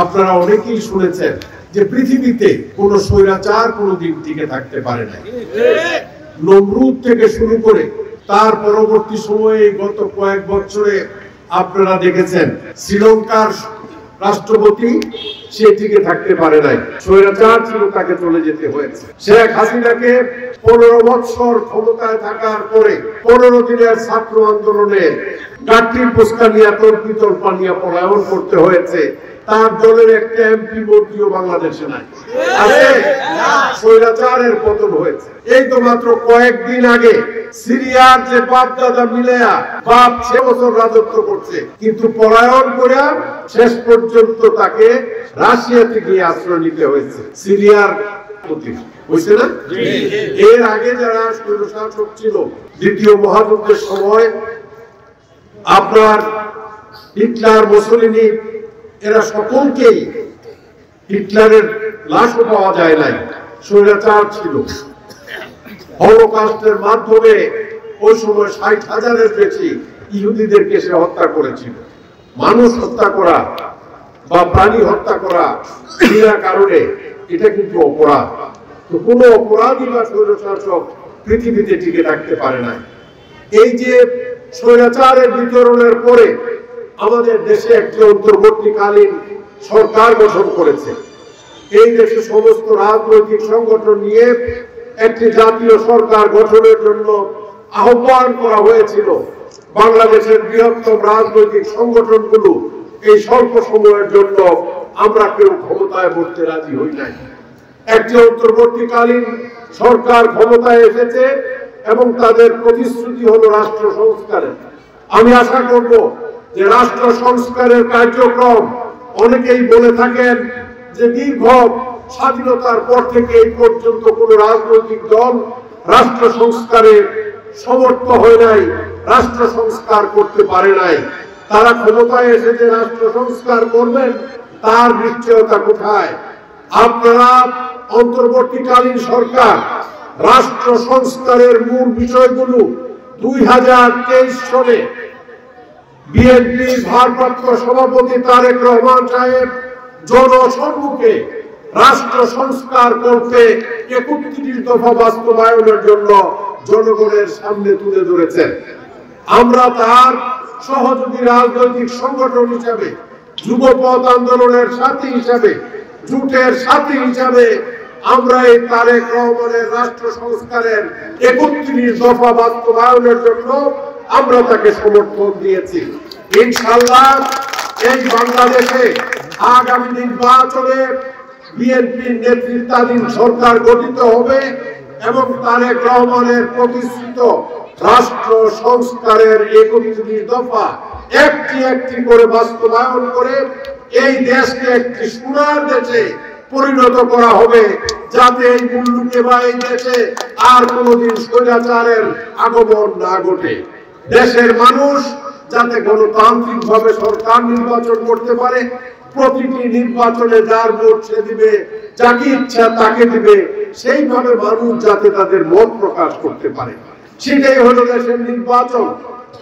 আপনারা অনেকেই শুনেছেন যে পৃথিবীতে কোন স্বৈরাচার কোনদিন টিকে থাকতে পারে না। নমরুদ থেকে শুরু করে তার পরবর্তী সময়ে গত কয়েক বছরে আপনারা দেখেছেন শ্রীলঙ্কার রাষ্ট্রপতি সে টিকে থাকতে পারে নাই, স্বৈরাচার ছিল, তাকে চলে যেতে হয়েছে। শেখ হাসিনাকে 15 বছর ক্ষমতায় থাকার পরে 15 দিনের ছাত্র আন্দোলনে গাট্টির পুস্কা নিয়ে তর্কিতল্পা নিয়ে পলায়ন করতে হয়েছে। তার দলের একটা এমপি মন্ত্রীও বাংলাদেশে নাই, আছে। স্বৈরাচারের পতন হয়েছে। এই তো মাত্র কয়েকদিন আগে সিরিয়ার যে বাপ দাদা মিলেয়া বাপ 6 বছর রাজত্ব করছে, কিন্তু পলায়ন করে শেষ পর্যন্ত তাকে রাশিয়াতে গিয়ে আশ্রয় নিতে হয়েছে। সিরিয়ার হয়েছে না? এর আগে যারা স্বৈরশাসক ছিল দ্বিতীয় মহাযুদ্ধের সময়, আপনার হিটলার, মুসোলিনি, এরা সকলকেই, হিটলারের লাশও পাওয়া যায় নাই, স্বৈরাচার ছিল। হলোকস্টের মাধ্যমে ওই সময় 60,000-এর বেশি ইহুদিদেরকে সে হত্যা করেছিল। মানুষ হত্যা করা বা প্রাণী হত্যা করা বিনা কারণে এটা কিন্তু অপরাধ। তো কোনো অপরাধী বা স্বৈরশাসক পৃথিবীতে টিকে থাকতে পারে না। এই যে স্বৈরাচারের বিতরণের পরে আমাদের দেশে একটি অন্তর্বর্তীকালীন সরকার গঠন করেছে। এই দেশে সমস্ত রাজনৈতিক সংগঠন নিয়ে একটি জাতীয় সরকার গঠনের জন্য আহ্বান করা হয়েছিল। বাংলাদেশের বৃহত্তম রাজনৈতিক সংগঠনগুলো এই স্বল্প সময়ের জন্য আমরা কেউ ক্ষমতায় বসতে রাজি হই নাই। একটি অন্তর্বর্তীকালীন সরকার ক্ষমতায় এসেছে এবং তাদের প্রতিশ্রুতি হলো রাষ্ট্র সংস্কারের। আমি আশা করব যে রাষ্ট্র সংস্কারের কার্যক্রম, অনেকেই বলে থাকেন যে দীর্ঘ স্বাধীনতার পর থেকে এই পর্যন্ত কোন রাজনৈতিক দল রাষ্ট্র সংস্কারে সমর্থ হয় নাই, রাষ্ট্র সংস্কার করতে পারে নাই। তারা ক্ষমতায় এসে যে রাষ্ট্র সংস্কার করবেন তার নিশ্চয়তা কোথায়? আপনারা অন্তর্বর্তীকালীন সরকার রাষ্ট্র সংস্কারের মূল বিষয়গুলো 2023 সালে বিএনপির ভারপ্রাপ্ত সভাপতি তারেক রহমান সাহেব জনসম্মুখে রাষ্ট্র সংস্কার করতে 31 দফা বাস্তবায়নের জন্য জনগণের সামনে তুলে ধরেছেন। আমরা তার সহযোগী রাজনৈতিক সংগঠন হিসাবে, যুবপথ আন্দোলনের সাথী হিসাবে, জোটের সাথী হিসাবে আমরা এই তারেক রহমানের রাষ্ট্র সংস্কারের 31 দফা বাস্তবায়নের জন্য আমরা তাকে সমর্থন দিয়েছি। ইনশাআল্লাহ এই বাংলাদেশে আগামী নির্বাচনে বিএনপির নেতৃত্বাধীন সরকার গঠিত হবে এবং তারেক রহমানের প্রতিশ্রুত রাষ্ট্র সংস্কারের 31 দফা একটি একটি করে বাস্তবায়ন করে এই দেশকে একটি সোনার দেশে পরিণত করা হবে, যাতে এই মুল্লুকে বা এই দেশে আর কোনোদিন স্বৈরাচারের আগমন না ঘটে। দেশের মানুষ যাতে গণতান্ত্রিক ভাবে সরকার নির্বাচন করতে পারে, প্রতিটি নির্বাচনে যার ভোট সে দিবে, যাকে ইচ্ছা তাকে দিবে, সেইভাবে মানুষ যাতে তাদের মত প্রকাশ করতে পারে, সেটাই হলো দেশের নির্বাচন।